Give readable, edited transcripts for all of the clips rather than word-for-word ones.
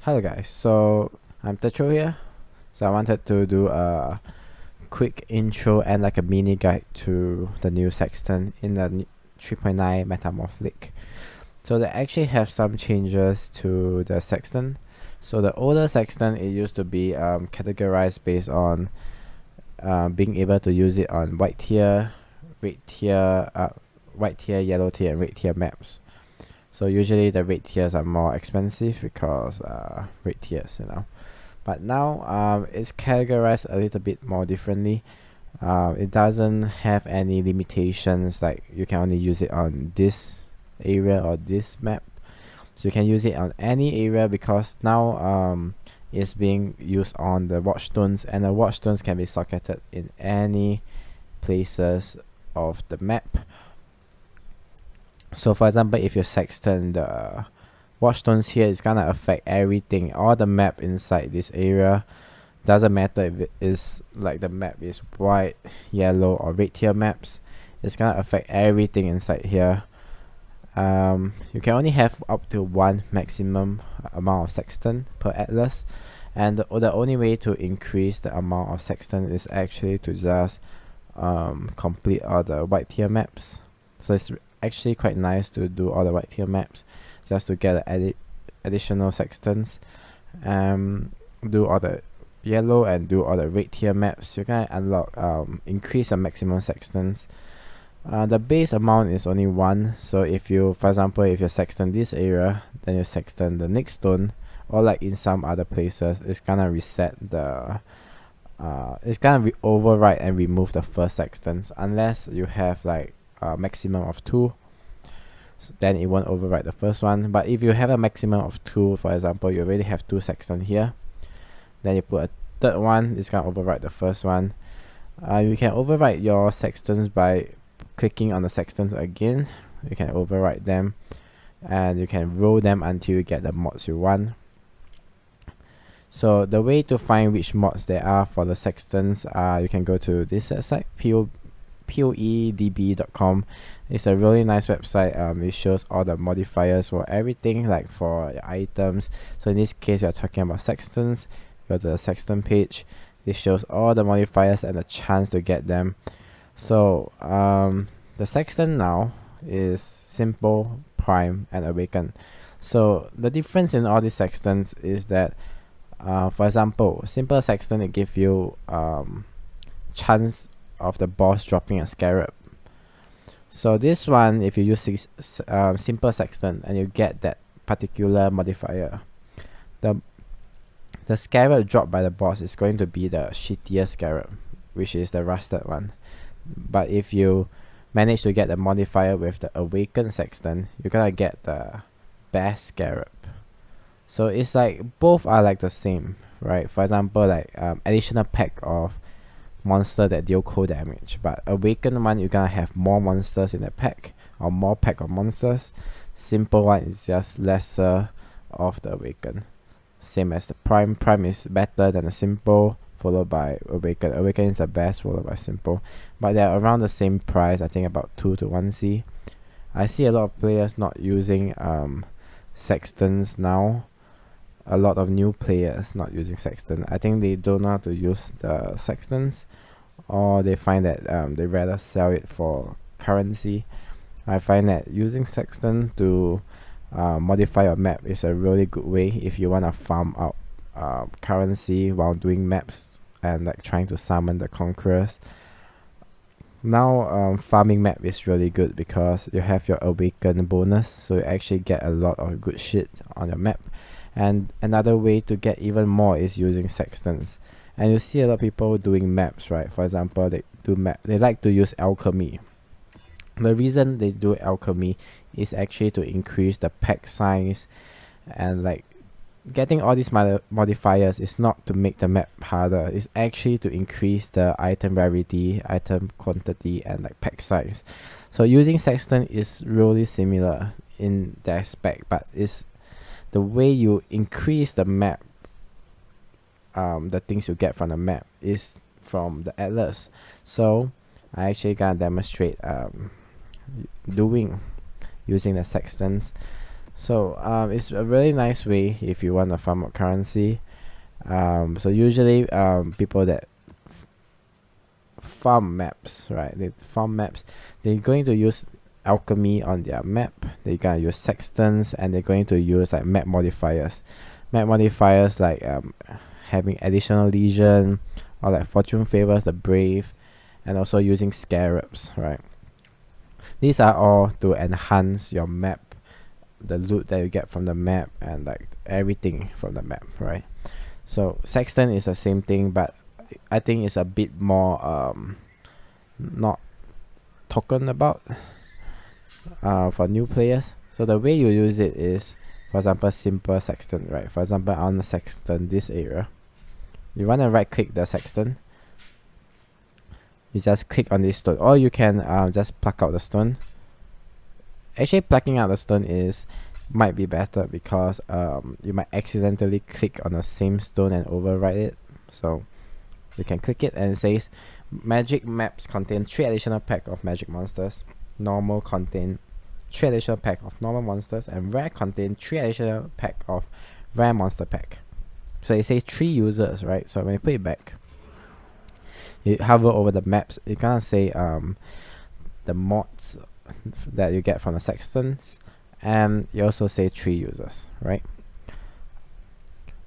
Hello guys, so I'm Techo here. So I wanted to do a quick intro and like a mini guide to the new Sextant in the 3.9 Metamorphic. So they actually have some changes to the Sextant. So the older Sextant, it used to be categorized based on being able to use it on white tier, red tier, yellow tier, and red tier maps. So usually the red tiers are more expensive because red tiers, But now it's categorized a little bit more differently. It doesn't have any limitations like you can only use it on this area or this map. So you can use it on any area because now it's being used on the watchstones, and the watchstones can be socketed in any places of the map. So for example, if you sextant the watchstones here, it's gonna affect everything, all the map inside this area. Doesn't matter if it is like the map is white, yellow, or red tier maps. It's gonna affect everything inside here. You can only have up to one maximum amount of sextant per atlas, and the only way to increase the amount of sextant is actually to just complete all the white tier maps. So it's actually quite nice to do all the white tier maps just to get additional sextants. Do all the yellow and do all the red tier maps. You can unlock increase the maximum sextants. The base amount is only 1, so if you, for example, if you sextant this area, then you sextant the next stone, or like in some other places, it's gonna reset the it's gonna overwrite and remove the first sextants unless you have like a maximum of 2. So then it won't overwrite the first one. But if you have a maximum of 2, for example, you already have 2 sextant here, then you put a third one, it's gonna overwrite the first one. You can overwrite your sextants by clicking on the sextants again. You can overwrite them and you can roll them until you get the mods you want. So the way to find which mods there are for the sextants, you can go to this website, poedb.com. It's a really nice website. It shows all the modifiers for everything, like for the items. So in this case, we are talking about sextants. Go to the sextant page. This shows all the modifiers and the chance to get them. So the sextant now is simple, prime, and awaken. So the difference in all these sextants is that for example, simple sextant, it gives you chance of the boss dropping a scarab. So this one, if you use simple sextant and you get that particular modifier, the scarab dropped by the boss is going to be the shittier scarab, which is the rusted one. But if you manage to get the modifier with the awakened sextant, you're gonna get the best scarab. So it's like both are like the same, right? For example, like additional pack of monster that deal cold damage, but awakened one, you're gonna have more monsters in the pack, or more pack of monsters. Simple one is just lesser of the awakened. Same as the prime. Prime is better than the simple, followed by awakened. Awakened is the best, followed by simple. But they're around the same price, I think about 2 to 1C. I see a lot of players not using sextants now. A lot of new players not using sextant. I think they don't know how to use the sextants, or they find that they rather sell it for currency. I find that using sextant to modify your map is a really good way if you want to farm out currency while doing maps and like trying to summon the conquerors. Now farming map is really good because you have your awaken bonus, so you actually get a lot of good shit on your map. And another way to get even more is using sextants. And you see a lot of people doing maps, right? For example, they like to use alchemy. The reason they do alchemy is actually to increase the pack size, and like getting all these modifiers is not to make the map harder. It's actually to increase the item rarity, item quantity, and like pack size. So using sextant is really similar in that aspect, but it's the way you increase the map, the things you get from the map is from the atlas. So I actually gonna demonstrate using the sextants. So it's a really nice way if you want to farm up currency. So usually people that farm maps, right? They farm maps. They're going to use alchemy on their map. They're gonna use sextants, and they're going to use like map modifiers. Map modifiers like having additional legion, or like fortune favors the brave, and also using scarabs, right? These are all to enhance your map, the loot that you get from the map, and like everything from the map, right? So sextant is the same thing, but I think it's a bit more not talked about for new players. So the way you use it is, for example, simple sextant, right? For example, on the sextant, this area, you want to right click the sextant. You just click on this stone, or you can just pluck out the stone. Actually, plucking out the stone might be better, because you might accidentally click on the same stone and overwrite it. So you can click it, and it says magic maps contain 3 additional pack of magic monsters, normal contain 3 additional pack of normal monsters, and rare contain 3 additional pack of rare monster pack. So it says 3 users, right? So when you put it back, you hover over the maps, it's gonna say the mods that you get from the sextants, and you also say 3 users, right?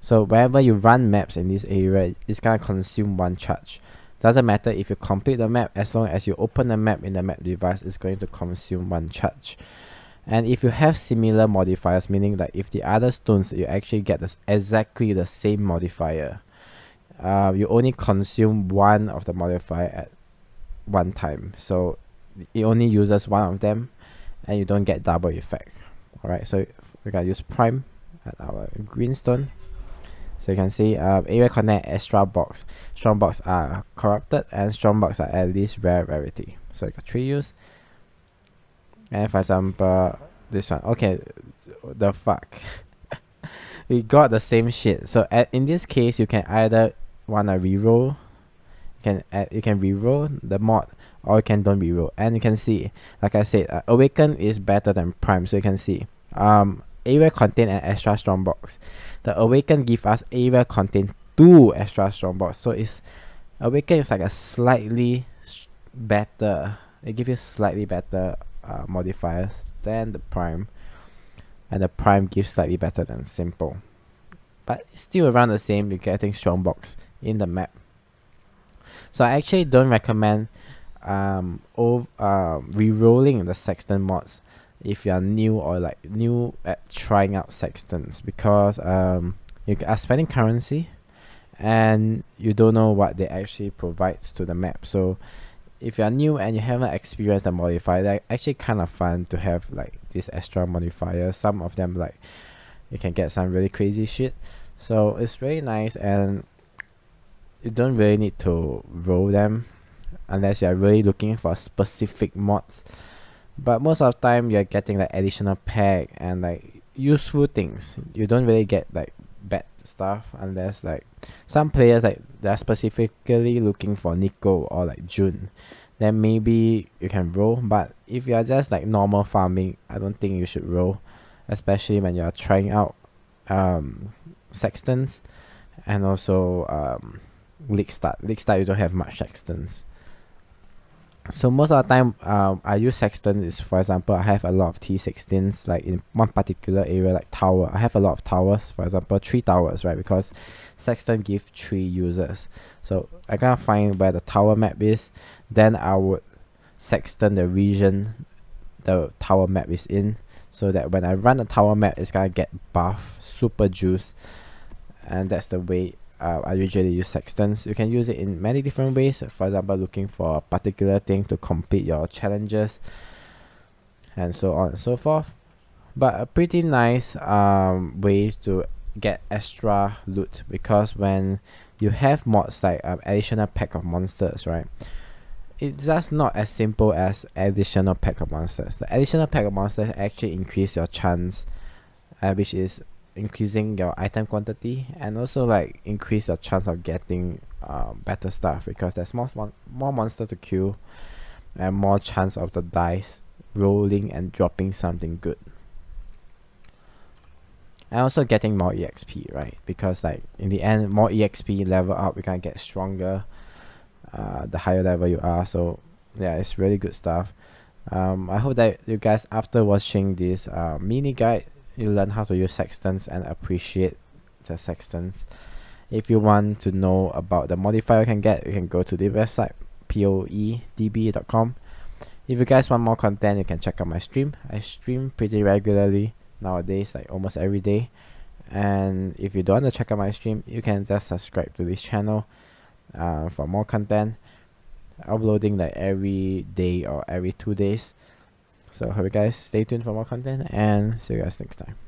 So whenever you run maps in this area, it's gonna consume 1 charge. Doesn't matter if you complete the map, as long as you open the map in the map device, it's going to consume 1 charge. And if you have similar modifiers, meaning that if the other stones you actually get exactly the same modifier, you only consume 1 of the modifier at 1 time. So it only uses 1 of them, and you don't get double effect. Alright, so we're gonna use prime at our green stone. So you can see area contain extra box. Strong box are corrupted, and strong box are at least rarity. So you got 3 use. And for example, this one. Okay, the fuck. We got the same shit. So in this case, you can either wanna reroll. You can reroll the mod, or you can don't reroll. And you can see, like I said, awaken is better than prime. So you can see area contain an extra strong box. The awaken give us area contain 2 extra strong box. So it's awaken is like a slightly better. It gives you slightly better modifiers than the prime, and the prime gives slightly better than simple. But it's still around the same. You're getting strong box in the map. So I actually don't recommend re-rolling the sextant mods if you are new, or like new at trying out sextants, because you are spending currency and you don't know what they actually provides to the map. So if you are new and you haven't experienced the modifier, they're actually kind of fun to have like these extra modifiers. Some of them, like, you can get some really crazy shit. So it's really nice, and you don't really need to roll them unless you're really looking for specific mods. But most of the time, you're getting like additional pack and like useful things. You don't really get like bad stuff, unless like some players, like, they're specifically looking for Nico or like June. Then maybe you can roll. But if you're just like normal farming, I don't think you should roll, especially when you're trying out sextants, and also league start. You don't have much sextants. So most of the time, I use sextant is, for example, I have a lot of T16s, like in one particular area, like tower. I have a lot of towers, for example, 3 towers, right? Because sextant give 3 users. So I gotta find where the tower map is. Then I would sextant the region the tower map is in, so that when I run the tower map, it's gonna get buff, super juice. And that's the way I usually use sextants. You can use it in many different ways. For example, looking for a particular thing to complete your challenges, and so on and so forth. But a pretty nice way to get extra loot, because when you have mods like additional pack of monsters, right, it's just not as simple as additional pack of monsters. The additional pack of monsters actually increase your chance, which is increasing your item quantity, and also like increase your chance of getting better stuff, because there's more monster to kill, and more chance of the dice rolling and dropping something good. and also getting more EXP, right? Because like in the end, more EXP level up, we can get stronger the higher level you are. So yeah, it's really good stuff. I hope that you guys, after watching this mini guide, you learn how to use sextants and appreciate the sextants. If you want to know about the modifier you can get, you can go to the website poedb.com. If you guys want more content, you can check out my stream. I stream pretty regularly nowadays, like almost every day. And if you don't want to check out my stream, you can just subscribe to this channel for more content, uploading like every day or every 2 days. So hope you guys stay tuned for more content, and see you guys next time.